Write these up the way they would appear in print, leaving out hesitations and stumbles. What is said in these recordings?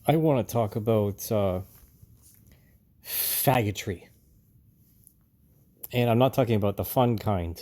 I want to talk about faggotry. And I'm not talking about the fun kind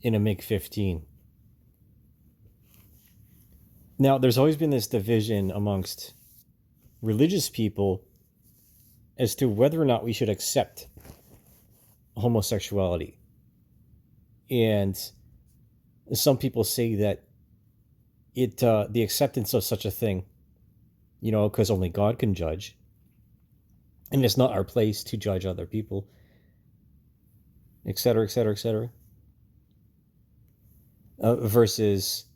in a MiG 15. Now, there's always been this division amongst religious people as to whether or not we should accept homosexuality. And some people say that the acceptance of such a thing, because only God can judge, and it's not our place to judge other people, etc., etc., etc. Versus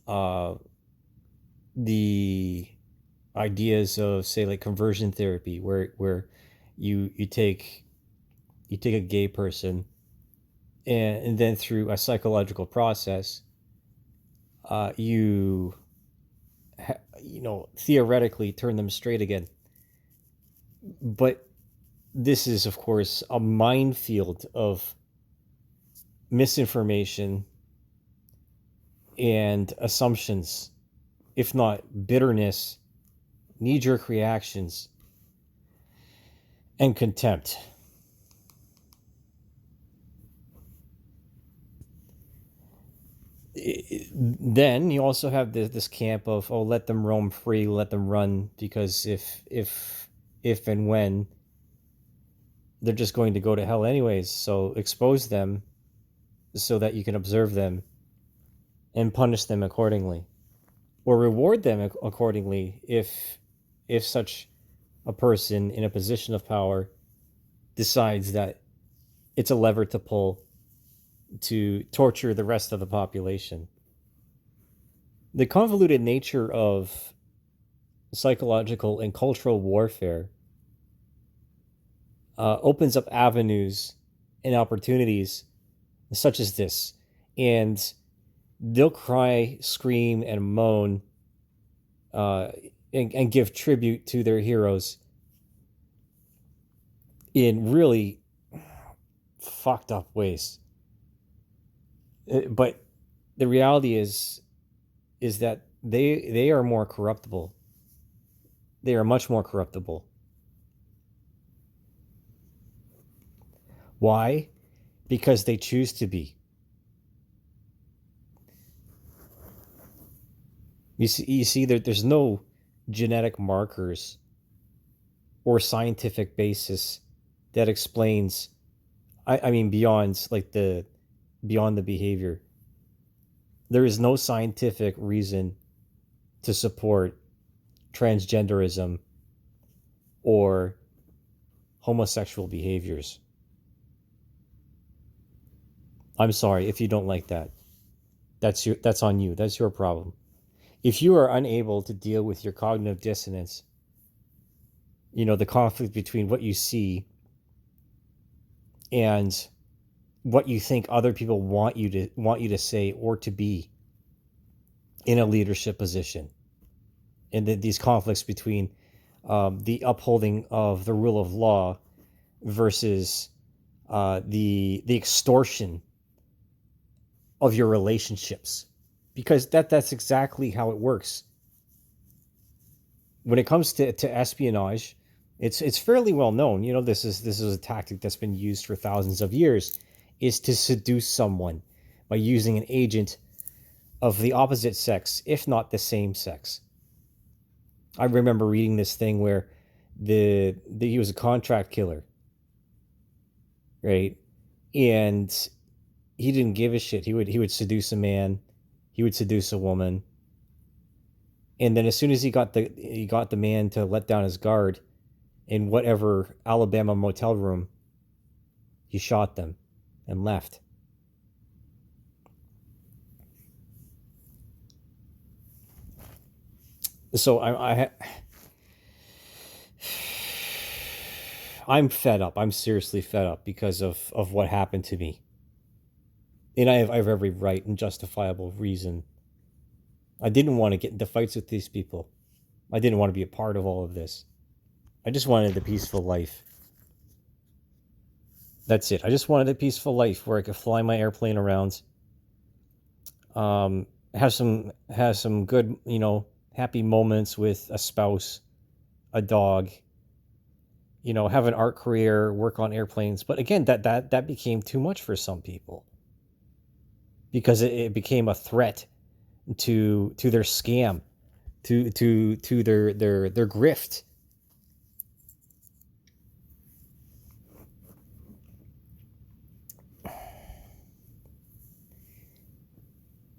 uh, the ideas of, say, like conversion therapy, where you take a gay person, and then through a psychological process, theoretically turn them straight again. But this is, of course, a minefield of misinformation and assumptions, if not bitterness, knee-jerk reactions, and contempt. Then you also have this camp of, oh, let them roam free, let them run, because if and when they're just going to go to hell anyways, so expose them so that you can observe them and punish them accordingly, or reward them accordingly if such a person in a position of power decides that it's a lever to pull to torture the rest of the population. The convoluted nature of psychological and cultural warfare opens up avenues and opportunities such as this. And they'll cry, scream, and moan and give tribute to their heroes in really fucked up ways. But the reality is that they are more corruptible. They are much more corruptible. Why? Because they choose to be. You see there's no genetic markers or scientific basis that explains, I mean, beyond the behavior. There is no scientific reason to support transgenderism or homosexual behaviors. I'm sorry if you don't like that. That's on you. That's your problem. If you are unable to deal with your cognitive dissonance, the conflict between what you see and what you think other people want you to say or to be in a leadership position, and these conflicts between the upholding of the rule of law versus the extortion of your relationships, because that's exactly how it works. When it comes to espionage, it's fairly well known. This is a tactic that's been used for thousands of years, is to seduce someone by using an agent of the opposite sex, if not the same sex. I remember reading this thing where he was a contract killer, right? And he didn't give a shit. He would seduce a man, he would seduce a woman, and then as soon as he got the man to let down his guard in whatever Alabama motel room, he shot them and left. So I'm fed up. I'm seriously fed up because of what happened to me. And I have every right and justifiable reason. I didn't want to get into fights with these people. I didn't want to be a part of all of this. I just wanted a peaceful life. That's it. I just wanted a peaceful life where I could fly my airplane around, have some good, happy moments with a spouse, a dog, have an art career, work on airplanes. But again, that became too much for some people because it became a threat to their scam, to their grift.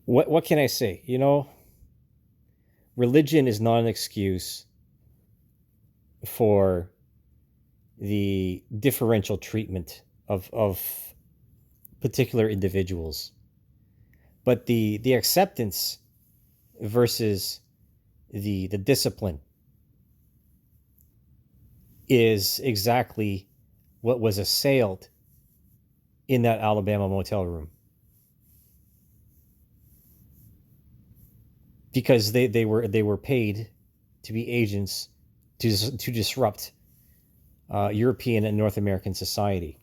What can I say? Religion is not an excuse for the differential treatment of particular individuals, but the acceptance versus the discipline is exactly what was assailed in that Alabama motel room, because they were paid to be agents to disrupt European and North American society.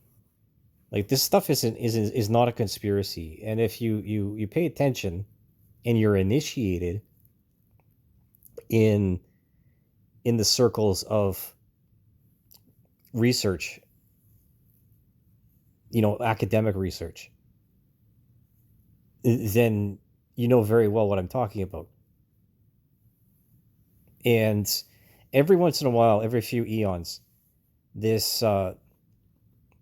Like, this stuff is not a conspiracy, and if you pay attention and you're initiated in the circles of research, academic research, then you know very well what I'm talking about. And every once in a while, every few eons, this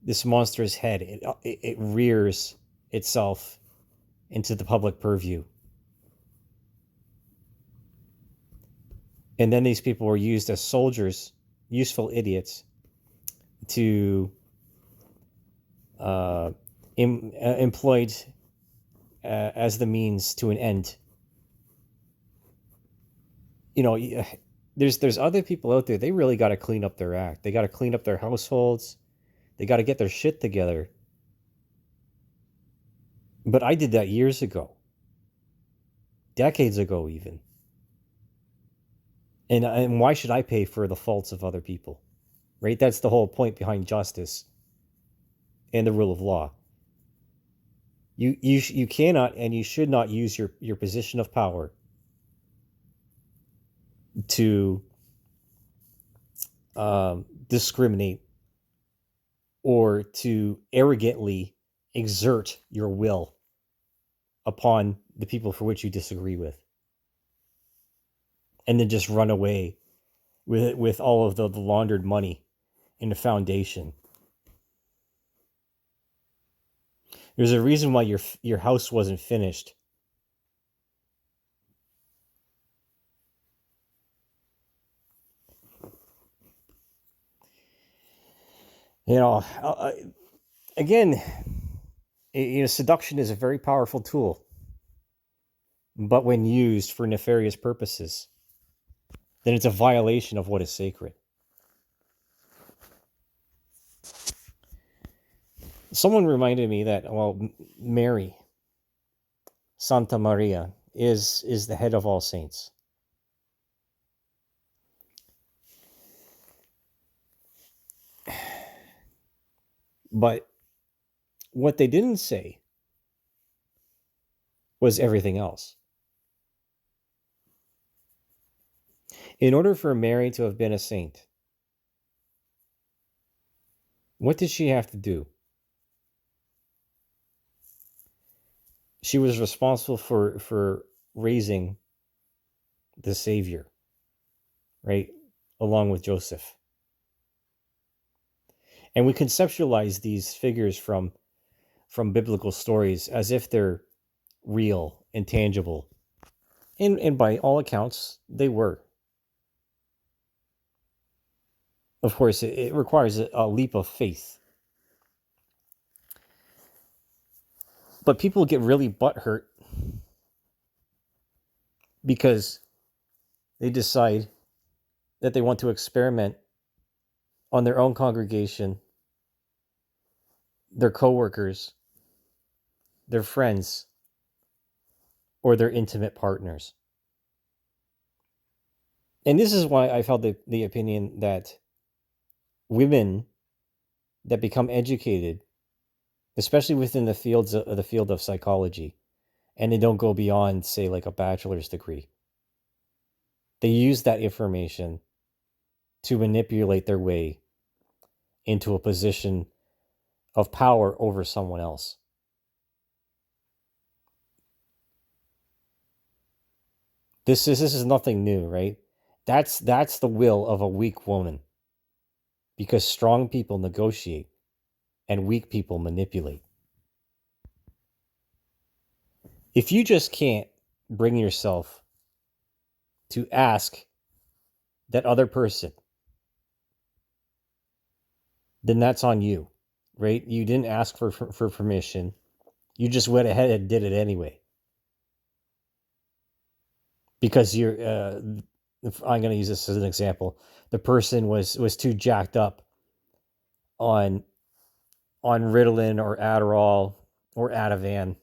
this monstrous head, it rears itself into the public purview. And then these people were used as soldiers, useful idiots, to employed as the means to an end. There's other people out there. They really got to clean up their act. They got to clean up their households. They got to get their shit together. But I did that years ago, decades ago even. And why should I pay for the faults of other people? Right? That's the whole point behind justice and the rule of law. You cannot and you should not use your position of power to discriminate or to arrogantly exert your will upon the people for which you disagree with, and then just run away with all of the laundered money in the foundation. There's a reason why your house wasn't finished. Again, seduction is a very powerful tool, but when used for nefarious purposes, then it's a violation of what is sacred. Someone reminded me that, Mary, Santa Maria, is the head of all saints. But what they didn't say was everything else. In order for Mary to have been a saint, what did she have to do? She was responsible for raising the Savior, right? Along with Joseph. And we conceptualize these figures from biblical stories as if they're real and tangible. And by all accounts, they were. Of course, it requires a leap of faith. But people get really butthurt because they decide that they want to experiment on their own congregation, their coworkers, their friends, or their intimate partners. And this is why I've held the opinion that women that become educated, especially within the field of psychology, and they don't go beyond, say, like a bachelor's degree, They use that information to manipulate their way into a position of power over someone else. This is nothing new, right? That's the will of a weak woman, because strong people negotiate and weak people manipulate. If you just can't bring yourself to ask that other person, then that's on you, right? You didn't ask for permission. You just went ahead and did it anyway. Because I'm going to use this as an example. The person was too jacked up on Ritalin or Adderall or Ativan,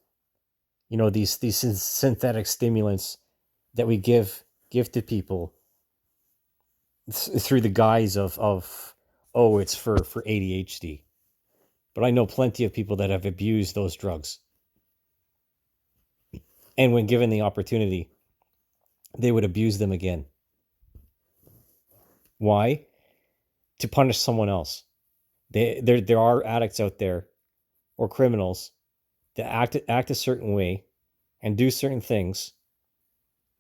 these synthetic stimulants that we give to people through the guise of oh, it's for ADHD. But I know plenty of people that have abused those drugs, and when given the opportunity, they would abuse them again. Why? To punish someone else. There are addicts out there, or criminals, that act a certain way and do certain things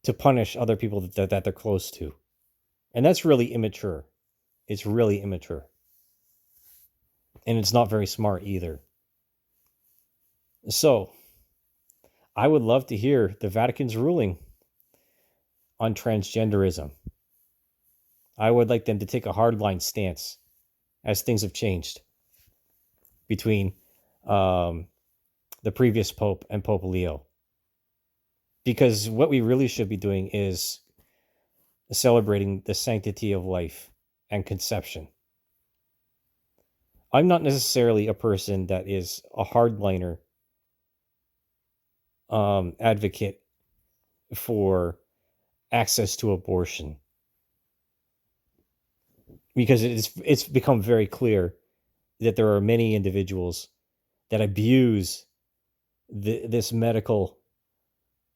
to punish other people that they're close to. And that's really immature. It's really immature. And it's not very smart either. So, I would love to hear the Vatican's ruling on transgenderism. I would like them to take a hardline stance, as things have changed between the previous Pope and Pope Leo. Because what we really should be doing is celebrating the sanctity of life and conception. I'm not necessarily a person that is a hardliner advocate for access to abortion, because it's become very clear that there are many individuals that abuse this medical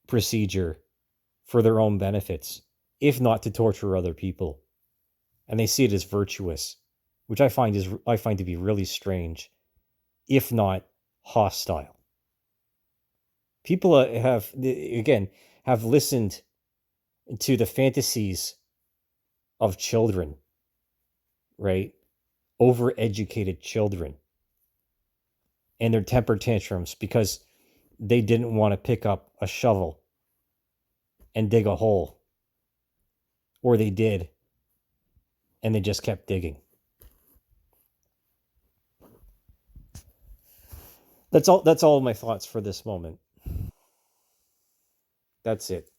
procedure for their own benefits, if not to torture other people, and they see it as virtuous, which I find to be really strange, if not hostile. People have listened to the fantasies of children, right? Overeducated children, and their temper tantrums because they didn't want to pick up a shovel and dig a hole, or they did and they just kept digging. That's all my thoughts for this moment. That's it.